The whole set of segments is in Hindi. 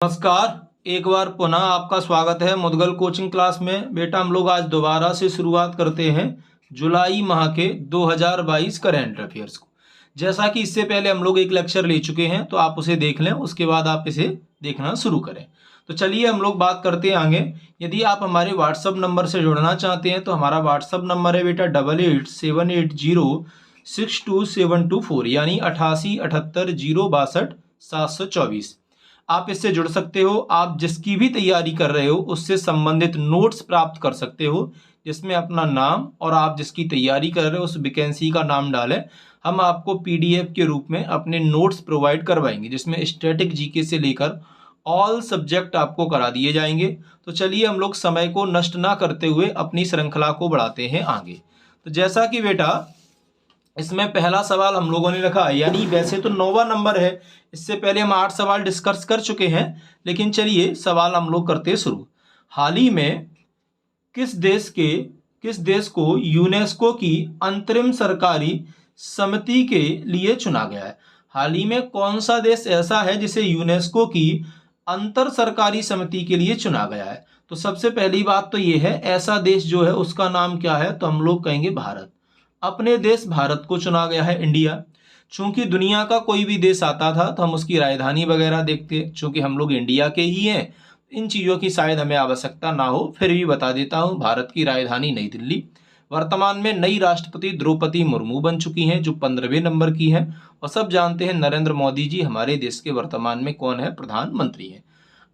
नमस्कार। एक बार पुनः आपका स्वागत है मुदगल कोचिंग क्लास में। बेटा हम लोग आज दोबारा से शुरुआत करते हैं जुलाई माह के 2022 करेंट अफेयर्स को। जैसा कि इससे पहले हम लोग एक लेक्चर ले चुके हैं तो आप उसे देख लें, उसके बाद आप इसे देखना शुरू करें। तो चलिए हम लोग बात करते हैं आगे। यदि आप हमारे व्हाट्सअप नंबर से जुड़ना चाहते हैं तो हमारा व्हाट्सअप नंबर है बेटा 8878062724 यानी 8878062724। आप इससे जुड़ सकते हो। आप जिसकी भी तैयारी कर रहे हो उससे संबंधित नोट्स प्राप्त कर सकते हो, जिसमें अपना नाम और आप जिसकी तैयारी कर रहे हो उस वैकेंसी का नाम डालें। हम आपको पीडीएफ के रूप में अपने नोट्स प्रोवाइड करवाएंगे, जिसमें स्टैटिक जीके से लेकर ऑल सब्जेक्ट आपको करा दिए जाएंगे। तो चलिए हम लोग समय को नष्ट ना करते हुए अपनी श्रृंखला को बढ़ाते हैं आगे। तो जैसा कि बेटा इसमें पहला सवाल हम लोगों ने रखा है, यानी वैसे तो 9वां नंबर है, इससे पहले हम 8 सवाल डिस्कस कर चुके हैं, लेकिन चलिए सवाल हम लोग करते हैं शुरू। हाल ही में किस देश को यूनेस्को की अंतरिम सरकारी समिति के लिए चुना गया है? हाल ही में कौन सा देश ऐसा है जिसे यूनेस्को की अंतर सरकारी समिति के लिए चुना गया है? तो सबसे पहली बात तो ये है, ऐसा देश जो है उसका नाम क्या है? तो हम लोग कहेंगे भारत। अपने देश भारत को चुना गया है, इंडिया। चूंकि दुनिया का कोई भी देश आता था तो हम उसकी राजधानी वगैरह देखते, चूंकि हम लोग इंडिया के ही हैं, इन चीज़ों की शायद हमें आवश्यकता ना हो, फिर भी बता देता हूँ। भारत की राजधानी नई दिल्ली। वर्तमान में नई राष्ट्रपति द्रौपदी मुर्मू बन चुकी हैं, जो 15वें नंबर की हैं। और सब जानते हैं नरेंद्र मोदी जी हमारे देश के वर्तमान में कौन है? प्रधानमंत्री हैं।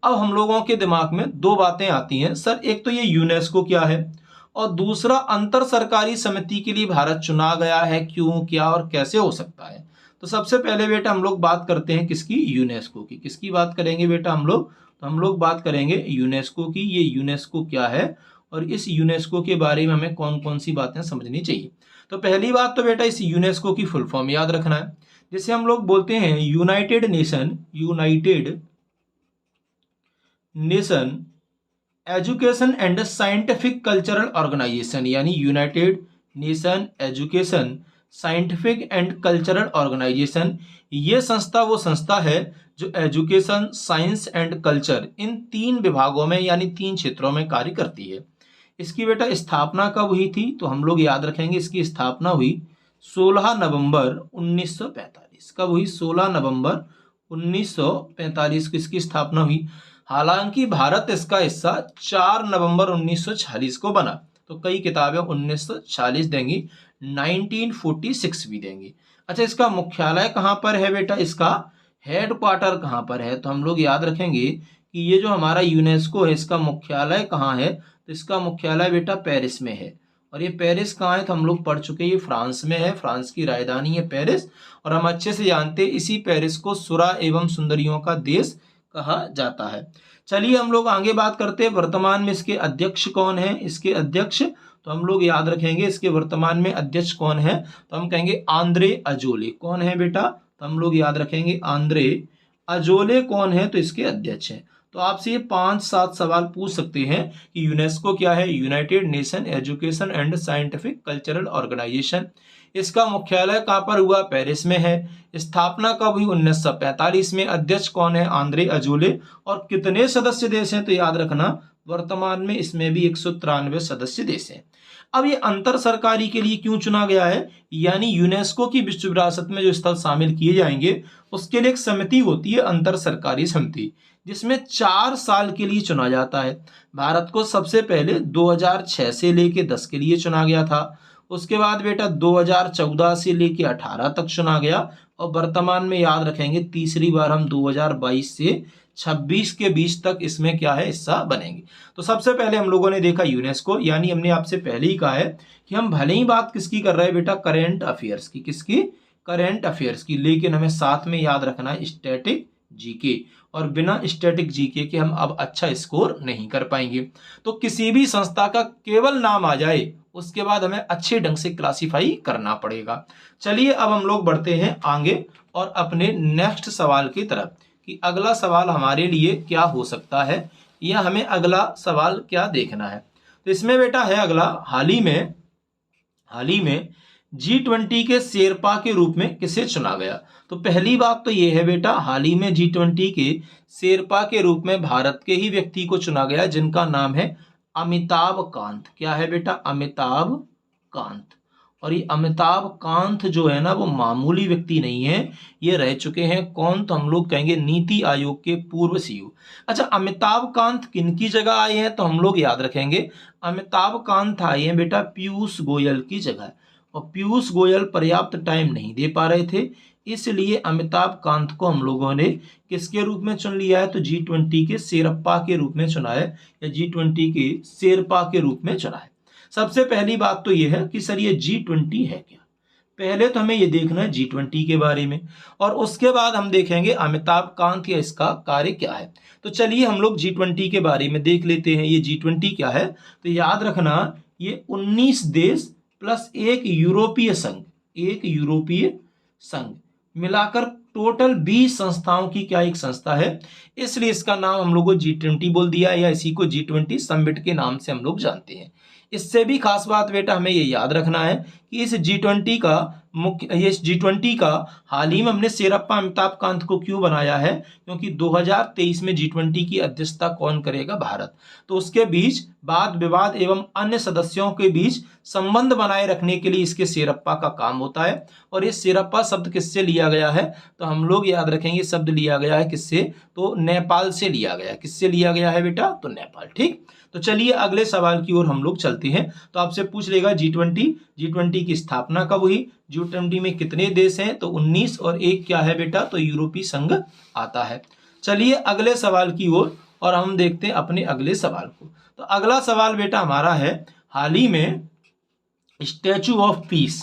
अब हम लोगों के दिमाग में दो बातें आती हैं, सर एक तो ये यूनेस्को क्या है, और दूसरा अंतर सरकारी समिति के लिए भारत चुना गया है, क्यों, क्या और कैसे हो सकता है? तो सबसे पहले बेटा हम लोग बात करते हैं किसकी? यूनेस्को की। किसकी बात करेंगे बेटा हम लोग? तो हम लोग बात करेंगे यूनेस्को की। ये यूनेस्को क्या है और इस यूनेस्को के बारे में हमें कौन कौन सी बातें समझनी चाहिए? तो पहली बात तो बेटा इस यूनेस्को की फुल फॉर्म याद रखना है, जिसे हम लोग बोलते हैं united nation education and scientific cultural organization, यानी united nation education scientific and cultural organization. ये संस्था वो संस्था है जो एजुकेशन, साइंस एंड कल्चर इन 3 विभागों में यानी 3 क्षेत्रों में कार्य करती है। इसकी बेटा स्थापना कब हुई थी? तो हम लोग याद रखेंगे इसकी स्थापना हुई 16 नवंबर 1945। कब हुई? 16 नवंबर 1945 को इसकी स्थापना हुई। हालांकि भारत इसका हिस्सा 4 नवंबर 1946 को बना, तो कई किताबें 1946 देंगी, 1946 भी देंगी। अच्छा, इसका मुख्यालय कहाँ पर है बेटा? इसका हेडक्वार्टर कहाँ पर है? तो हम लोग याद रखेंगे कि ये जो हमारा यूनेस्को है इसका मुख्यालय कहाँ है? तो इसका मुख्यालय बेटा पेरिस में है। और ये पेरिस कहाँ है? तो हम लोग पढ़ चुके हैं, ये फ्रांस में है, फ्रांस की राजधानी है पेरिस। और हम अच्छे से जानते हैं इसी पेरिस को सुरा एवं सुंदरियों का देश कहा जाता है। चलिए हम लोग आगे बात करते हैं वर्तमान में इसके अध्यक्ष कौन है। इसके अध्यक्ष तो हम लोग याद रखेंगे इसके वर्तमान में अध्यक्ष कौन है? तो हम कहेंगे आंद्रे अजोले। कौन है बेटा? तो हम लोग याद रखेंगे आंद्रे अजोले कौन है? तो इसके अध्यक्ष हैं। तो आपसे ये 5-7 सवाल पूछ सकते हैं कि यूनेस्को क्या है? United nation education and scientific cultural organisation. इसका मुख्यालय कहाँ पर हुआ? पेरिस में है। स्थापना कब हुई? 1945 में। अध्यक्ष कौन है? Andre Azoulay. और कितने सदस्य देश हैं? तो याद रखना वर्तमान में इसमें भी 193 सदस्य देश हैं। अब ये अंतर सरकारी के लिए क्यों चुना गया है? यानी यूनेस्को की विश्व विरासत में जो स्थल शामिल किए जाएंगे उसके लिए एक समिति होती है, अंतर सरकारी समिति, जिसमें 4 साल के लिए चुना जाता है। भारत को सबसे पहले 2006 से लेके 10 के लिए चुना गया था। उसके बाद बेटा 2014 से लेके 18 तक चुना गया। और वर्तमान में याद रखेंगे तीसरी बार हम 2022 से 26 के बीच तक इसमें क्या है? हिस्सा बनेंगे। तो सबसे पहले हम लोगों ने देखा यूनेस्को, यानी हमने आपसे पहले ही कहा है कि हम भले ही बात किसकी कर रहे हैं बेटा? करेंट अफेयर्स की। किसकी? करेंट अफेयर्स की। लेकिन हमें साथ में याद रखना है स्टैटिक जीके, और बिना स्टैटिक जीके के हम अब अच्छा स्कोर नहीं कर पाएंगे। तो किसी भी संस्था का केवल नाम आ जाए उसके बाद हमें अच्छे ढंग से क्लासिफाई करना पड़ेगा। चलिए अब हम लोग बढ़ते हैं आगे और अपने नेक्स्ट सवाल की तरफ कि अगला सवाल हमारे लिए क्या हो सकता है, या हमें अगला सवाल क्या देखना है। तो इसमें बेटा है अगला, हाल ही में G20 के शेरपा के रूप में किसे चुना गया? तो पहली बात तो ये है बेटा, हाल ही में G20 के शेरपा के रूप में भारत के ही व्यक्ति को चुना गया जिनका नाम है अमिताभ कांत। क्या है बेटा? अमिताभ कांत। और ये अमिताभ कांत जो है ना, वो मामूली व्यक्ति नहीं है, ये रह चुके हैं कौन? तो हम लोग कहेंगे नीति आयोग के पूर्व सीईओ। अच्छा, अमिताभ कांत किनकी जगह आए हैं? तो हम लोग याद रखेंगे अमिताभ कांत आए हैं बेटा पीयूष गोयल की जगह, और पीयूष गोयल पर्याप्त टाइम नहीं दे पा रहे थे, इसलिए अमिताभ कांत को हम लोगों ने किसके रूप में चुन लिया है? तो G20 के शेरप्पा के रूप में चुना है, या G20 के शेरपा के रूप में चुना है। सबसे पहली बात तो यह है कि सर ये G20 है क्या? पहले तो हमें ये देखना है G20 के बारे में, और उसके बाद हम देखेंगे अमिताभ कांत या इसका कार्य क्या है। तो चलिए हम लोग G20 के बारे में देख लेते हैं। ये G20 क्या है? तो याद रखना, ये 19 देश प्लस एक यूरोपीय संघ मिलाकर टोटल 20 संस्थाओं की क्या एक संस्था है, इसलिए इसका नाम हम लोग को G20 बोल दिया, या इसी को G20 समिट के नाम से हम लोग जानते हैं। इससे भी खास बात बेटा हमें ये याद रखना है कि इस G20 का हाल ही में हमने शेरप्पा अमिताभ कांत को क्यों बनाया है? क्योंकि 2023 में G20 की अध्यक्षता कौन करेगा? भारत। तो उसके बीच वाद विवाद एवं अन्य सदस्यों के बीच संबंध बनाए रखने के लिए इसके शेरप्पा का काम होता है। और ये शेरप्पा शब्द किससे लिया गया है? तो हम लोग याद रखेंगे शब्द लिया गया है किससे? तो नेपाल से लिया गया है। किससे लिया गया है बेटा? तो नेपाल। ठीक, तो चलिए अगले सवाल की ओर हम लोग चलते हैं। तो आपसे पूछ लेगा G20 की स्थापना कब हुई? G20 में कितने देश हैं? तो 19, और एक क्या है बेटा? तो यूरोपीय संघ आता है। चलिए अगले सवाल की ओर, और हम देखते हैं अपने अगले सवाल को। तो अगला सवाल बेटा हमारा है, हाल ही में स्टैचू ऑफ पीस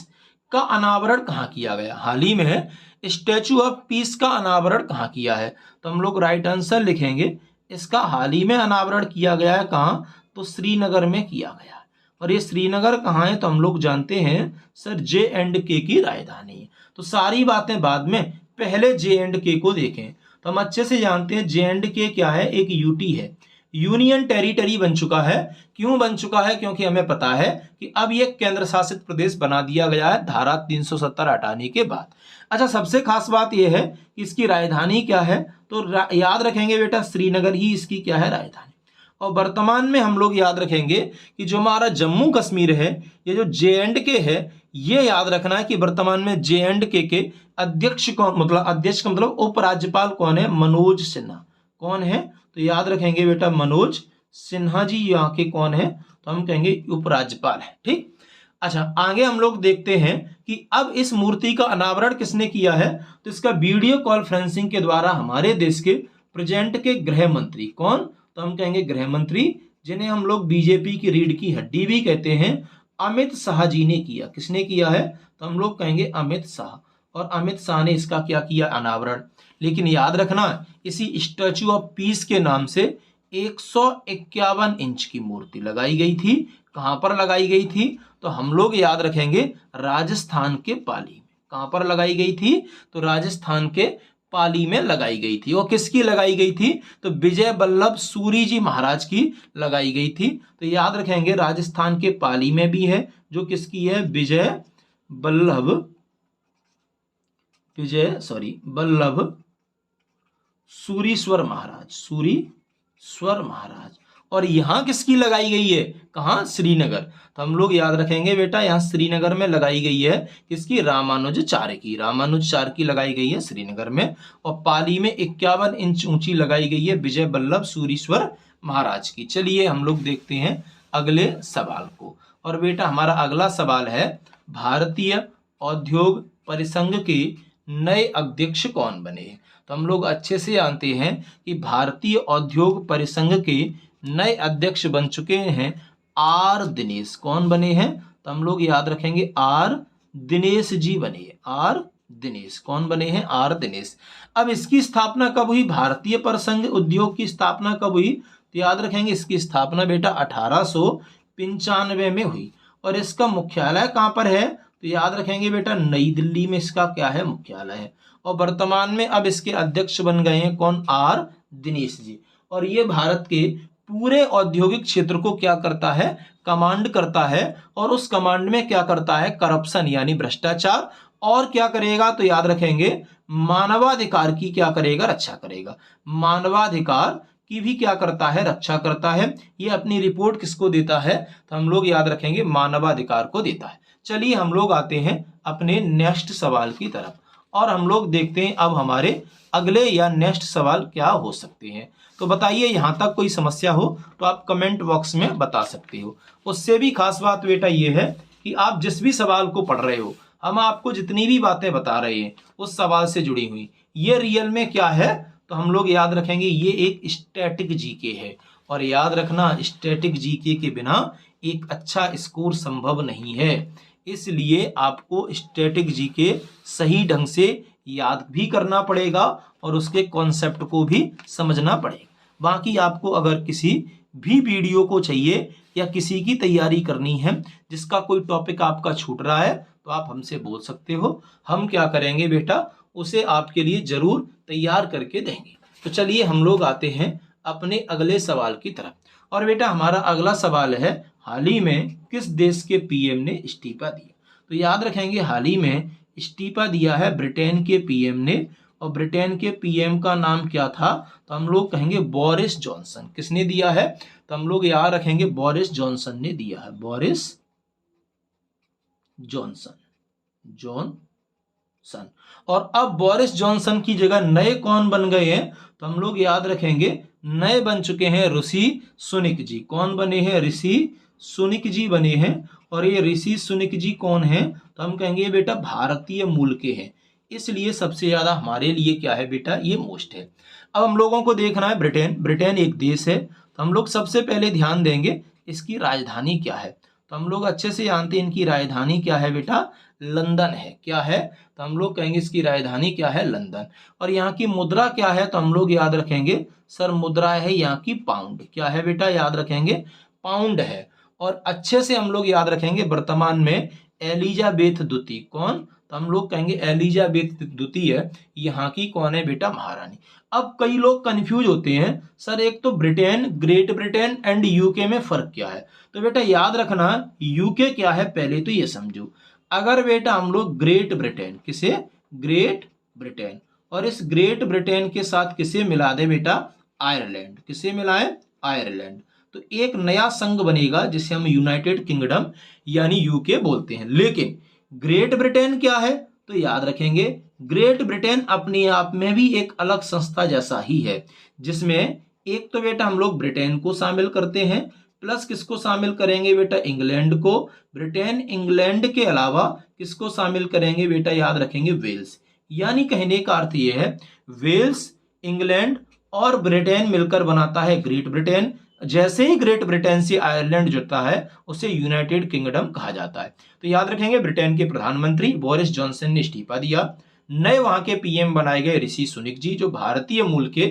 का अनावरण कहाँ किया गया? हाल ही में स्टैचू ऑफ पीस का अनावरण कहाँ किया है? तो हम लोग राइट आंसर लिखेंगे, इसका हाल ही में अनावरण किया गया है। कहाँ? तो श्रीनगर में किया गया है। और ये श्रीनगर कहाँ है? तो हम लोग जानते हैं सर J&K की राजधानी है। तो सारी बातें बाद में, पहले J&K को देखें। तो हम अच्छे से जानते हैं J&K क्या है? एक यूटी है, यूनियन टेरिटरी बन चुका है। क्यों बन चुका है? क्योंकि हमें पता है कि अब ये केंद्र शासित प्रदेश बना दिया गया है धारा 370 हटाने के बाद। अच्छा, सबसे खास बात यह है कि इसकी राजधानी क्या है? तो याद रखेंगे बेटा श्रीनगर ही इसकी क्या है? राजधानी। और वर्तमान में हम लोग याद रखेंगे कि जो हमारा जम्मू कश्मीर है, ये जो J&K है, ये याद रखना है कि वर्तमान में J&K के अध्यक्ष कौन, मतलब अध्यक्ष का मतलब उपराज्यपाल कौन है? मनोज सिन्हा। कौन है? तो याद रखेंगे बेटा मनोज सिन्हा जी यहाँ के कौन है? तो हम कहेंगे उपराज्यपाल है। ठीक, अच्छा आगे हम लोग देखते हैं कि अब इस मूर्ति का अनावरण किसने किया है? तो इसका वीडियो कॉन्फ्रेंसिंग के द्वारा हमारे देश के प्रेजेंट के गृह मंत्री कौन? तो हम कहेंगे गृह मंत्री, जिन्हें हम लोग बीजेपी की रीढ़ की हड्डी भी कहते हैं, अमित शाह जी ने किया। किसने किया है? तो हम लोग कहेंगे अमित शाह। और अमित शाह ने इसका क्या किया? अनावरण। लेकिन याद रखना, इसी स्टैचू ऑफ पीस के नाम से 151 इंच की मूर्ति लगाई गई थी। कहां पर लगाई गई थी? तो हम लोग याद रखेंगे राजस्थान के पाली में। कहां पर लगाई गई थी? तो राजस्थान के पाली में लगाई गई थी। और किसकी लगाई गई थी? तो विजय वल्लभ सूरी जी महाराज की लगाई गई थी। तो याद रखेंगे राजस्थान के पाली में भी है, जो किसकी है? वल्लभ सूरीश्वर महाराज। और यहां किसकी लगाई गई है? कहां? श्रीनगर। तो हम लोग याद रखेंगे बेटा, यहां श्रीनगर में लगाई गई है किसकी? रामानुजाचार्य की लगाई गई है श्रीनगर में। और पाली में 51 इंच ऊंची लगाई गई है विजय वल्लभ सूरीश्वर महाराज की। चलिए हम लोग देखते हैं अगले सवाल को। और बेटा हमारा अगला सवाल है, भारतीय औद्योग परिसंघ के नए अध्यक्ष कौन बने? तो हम लोग अच्छे से जानते हैं कि भारतीय औद्योग परिसंघ के नए अध्यक्ष बन चुके हैं आर दिनेश। कौन बने हैं? तो हम लोग याद रखेंगे आर दिनेश जी बने। आर दिनेश कौन बने हैं? आर दिनेश। अब इसकी स्थापना कब हुई? भारतीय परिसंघ उद्योग की स्थापना कब हुई? तो याद रखेंगे इसकी स्थापना बेटा 1895 में हुई। और इसका मुख्यालय कहां पर है? तो याद रखेंगे बेटा नई दिल्ली में इसका क्या है? मुख्यालय है। और वर्तमान में अब इसके अध्यक्ष बन गए हैं कौन? आर दिनेश जी। और ये भारत के पूरे औद्योगिक क्षेत्र को क्या करता है, कमांड करता है, और उस कमांड में क्या करता है, करप्शन यानी भ्रष्टाचार, और क्या करेगा, तो याद रखेंगे मानवाधिकार की क्या करेगा, रक्षा करेगा। मानवाधिकार की भी क्या करता है, रक्षा करता है। ये अपनी रिपोर्ट किसको देता है, तो हम लोग याद रखेंगे मानवाधिकार को देता है। चलिए हम लोग आते हैं अपने नेक्स्ट सवाल की तरफ, और हम लोग देखते हैं अब हमारे अगले या नेक्स्ट सवाल क्या हो सकते हैं। तो बताइए, यहाँ तक कोई समस्या हो तो आप कमेंट बॉक्स में बता सकते हो। उससे भी खास बात बेटा ये है कि आप जिस भी सवाल को पढ़ रहे हो, हम आपको जितनी भी बातें बता रहे हैं उस सवाल से जुड़ी हुई, ये रियल में क्या है, तो हम लोग याद रखेंगे ये एक स्टैटिक जीके है। और याद रखना, स्टैटिक जीके के बिना एक अच्छा स्कोर संभव नहीं है, इसलिए आपको स्टैटिक जीके सही ढंग से याद भी करना पड़ेगा और उसके कॉन्सेप्ट को भी समझना पड़ेगा। बाकी आपको अगर किसी भी वीडियो को चाहिए या किसी की तैयारी करनी है जिसका कोई टॉपिक आपका छूट रहा है, तो आप हमसे बोल सकते हो। हम क्या करेंगे बेटा, उसे आपके लिए जरूर तैयार करके देंगे। तो चलिए हम लोग आते हैं अपने अगले सवाल की तरफ। और बेटा हमारा अगला सवाल है, हाल ही में किस देश के पीएम ने इस्तीफा दिया। तो याद रखेंगे हाल ही में इस्तीफा दिया है ब्रिटेन के पीएम ने, और ब्रिटेन के पीएम का नाम क्या था, तो हम लोग कहेंगे बोरिस जॉनसन। किसने दिया है, तो हम लोग याद रखेंगे बोरिस जॉनसन ने दिया है, बोरिस जॉनसन, जॉनसन। और अब बोरिस जॉनसन की जगह नए कौन बन गए हैं, तो हम लोग याद रखेंगे नए बन चुके हैं ऋषि सुनक जी। कौन बने हैं, ऋषि सुनक जी बने हैं। और ये ऋषि सुनक जी कौन हैं, तो हम कहेंगे बेटा भारतीय मूल के हैं, इसलिए सबसे ज्यादा हमारे लिए क्या है बेटा, ये मोस्ट है। अब हम लोगों को देखना है ब्रिटेन, ब्रिटेन एक देश है, तो हम लोग सबसे पहले ध्यान देंगे इसकी राजधानी क्या है। तो हम लोग अच्छे से जानते हैं इनकी राजधानी क्या है बेटा, लंदन है। क्या है, तो हम लोग कहेंगे इसकी राजधानी क्या है, लंदन। और यहाँ की मुद्रा क्या है, तो हम लोग याद रखेंगे सर मुद्रा है यहाँ की पाउंड। क्या है बेटा, याद रखेंगे पाउंड है। और अच्छे से हम लोग याद रखेंगे वर्तमान में एलिजाबेथ द्वितीय, कौन, तो हम लोग कहेंगे एलिजाबेथ द्वितीय यहाँ की कौन है बेटा, महारानी। अब कई लोग कंफ्यूज होते हैं, सर एक तो Britain, great Britain and UK में फर्क क्या है। तो बेटा याद रखना यूके क्या है पहले तो ये समझो। अगर बेटा हम लोग ग्रेट ब्रिटेन, किसे, ग्रेट ब्रिटेन, और इस ग्रेट ब्रिटेन के साथ किसे मिला दे बेटा, आयरलैंड। किसे मिलाए, आयरलैंड, तो एक नया संघ बनेगा जिसे हम यूनाइटेड किंगडम यानी यूके बोलते हैं। लेकिन ग्रेट ब्रिटेन क्या है, तो याद रखेंगे ग्रेट ब्रिटेन अपने आप में भी एक अलग संस्था जैसा ही है, जिसमें एक तो बेटा हम लोग ब्रिटेन को शामिल करते हैं, प्लस किसको शामिल करेंगे बेटा, इंग्लैंड को। ब्रिटेन इंग्लैंड के अलावा किसको शामिल करेंगे बेटा, याद रखेंगे वेल्स। यानी कहने का अर्थ यह है वेल्स, इंग्लैंड और ब्रिटेन मिलकर बनाता है ग्रेट ब्रिटेन। जैसे ही ग्रेट ब्रिटेन से आयरलैंड जुड़ता है उसे यूनाइटेड किंगडम कहा जाता है। तो याद रखेंगे ब्रिटेन के प्रधानमंत्री बोरिस जॉनसन ने इस्तीफा दिया, नए वहां के पीएम बनाए गए ऋषि सुनक जी, जो भारतीय मूल के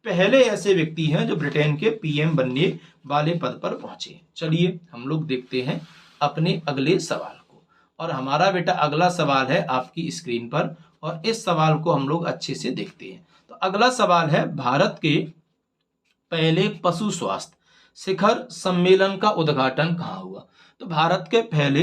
पहले ऐसे व्यक्ति हैं जो ब्रिटेन के पीएम बनने वाले पद पर पहुंचे। चलिए हम लोग देखते हैं अपने अगले सवाल को, और हमारा बेटा अगला सवाल है आपकी स्क्रीन पर, और इस सवाल को हम लोग अच्छे से देखते हैं। तो अगला सवाल है, भारत के पहले पशु स्वास्थ्य शिखर सम्मेलन का उद्घाटन कहाँ हुआ। तो भारत के पहले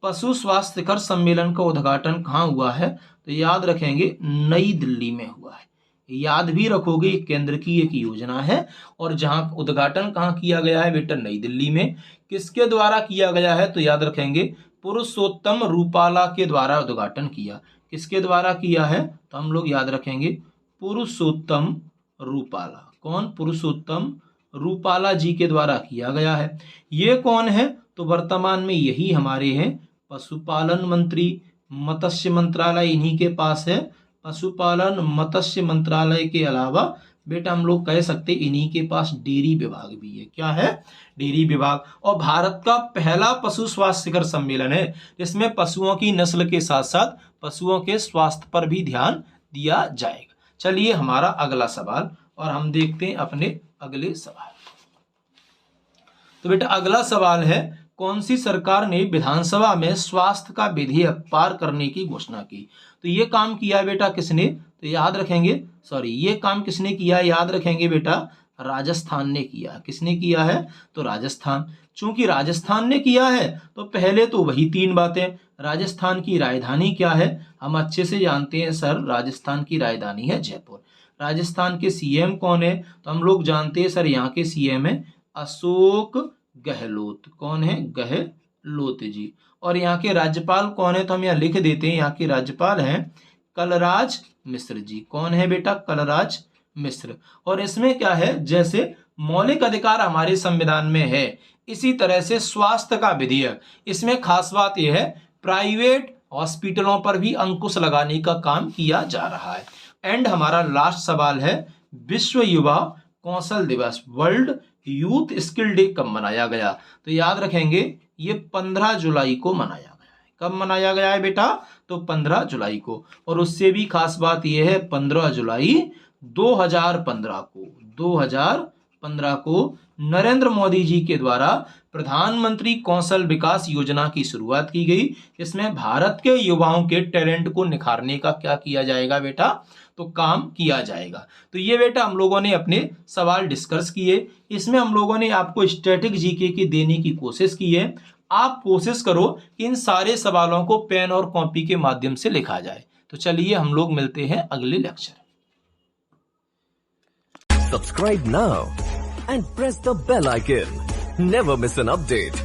पशु स्वास्थ्य शिखर सम्मेलन का उद्घाटन कहाँ हुआ है, तो याद रखेंगे नई दिल्ली में हुआ है। याद भी रखोगे केंद्र की एक योजना है, और जहां उद्घाटन कहाँ किया गया है बेटा, नई दिल्ली में। किसके द्वारा किया गया है, तो याद रखेंगे पुरुषोत्तम रूपाला के द्वारा उद्घाटन किया। किसके द्वारा किया है, तो हम लोग याद रखेंगे पुरुषोत्तम रूपाला। कौन, पुरुषोत्तम रूपाला जी के द्वारा किया गया है। ये कौन है, तो वर्तमान में यही हमारे हैं पशुपालन मंत्री, मत्स्य मंत्रालय इन्हीं के पास है। पशुपालन मत्स्य मंत्रालय के अलावा बेटा हम लोग कह सकते इन्हीं के पास डेयरी विभाग भी है। क्या है, डेयरी विभाग। और भारत का पहला पशु स्वास्थ्य शिखर सम्मेलन है जिसमें पशुओं की नस्ल के साथ साथ पशुओं के स्वास्थ्य पर भी ध्यान दिया जाएगा। चलिए हमारा अगला सवाल, और हम देखते हैं अपने अगले सवाल। तो बेटा अगला सवाल है, कौन सी सरकार ने विधानसभा में स्वास्थ्य का विधेयक पार करने की घोषणा की। तो ये काम किया बेटा किसने, तो याद रखेंगे, सॉरी ये काम किसने किया, याद रखेंगे बेटा राजस्थान ने किया। किसने किया है? तो राजस्थान। चूंकि राजस्थान ने किया है तो पहले तो वही 3 बातें। राजस्थान की राजधानी क्या है? हम अच्छे से जानते हैं सर, राजस्थान की राजधानी है जयपुर। राजस्थान के सीएम कौन है? तो हम लोग जानते हैं सर, यहाँ के सीएम है अशोक गहलोत। कौन है? गहलोत जी। और यहाँ के राज्यपाल कौन है? तो हम यहाँ लिख देते हैं, यहाँ के राज्यपाल हैं कलराज मिश्र जी। कौन है बेटा? कलराज मिश्र। और इसमें क्या है, जैसे मौलिक अधिकार हमारे संविधान में है, इसी तरह से स्वास्थ्य का विधेयक, इसमें खास बात यह है प्राइवेट हॉस्पिटलों पर भी अंकुश लगाने का काम किया जा रहा है। एंड हमारा लास्ट सवाल है, विश्व युवा कौशल दिवस, वर्ल्ड यूथ स्किल डे कब मनाया गया? तो याद रखेंगे ये 15 जुलाई को मनाया गया है। कब मनाया गया है बेटा? तो 15 जुलाई को। और उससे भी खास बात यह है 15 जुलाई 2015 को, 2015 को नरेंद्र मोदी जी के द्वारा प्रधानमंत्री कौशल विकास योजना की शुरुआत की गई। इसमें भारत के युवाओं के टैलेंट को निखारने का क्या किया जाएगा बेटा? तो काम किया जाएगा। तो ये बेटा हम लोगों ने अपने सवाल डिस्कस किए। इसमें हम लोगों ने आपको स्टैटिक जीके की देने की कोशिश की है। आप कोशिश करो कि इन सारे सवालों को पेन और कॉपी के माध्यम से लिखा जाए। तो चलिए हम लोग मिलते हैं अगले lecture. Subscribe now and press the bell icon. Never miss an update.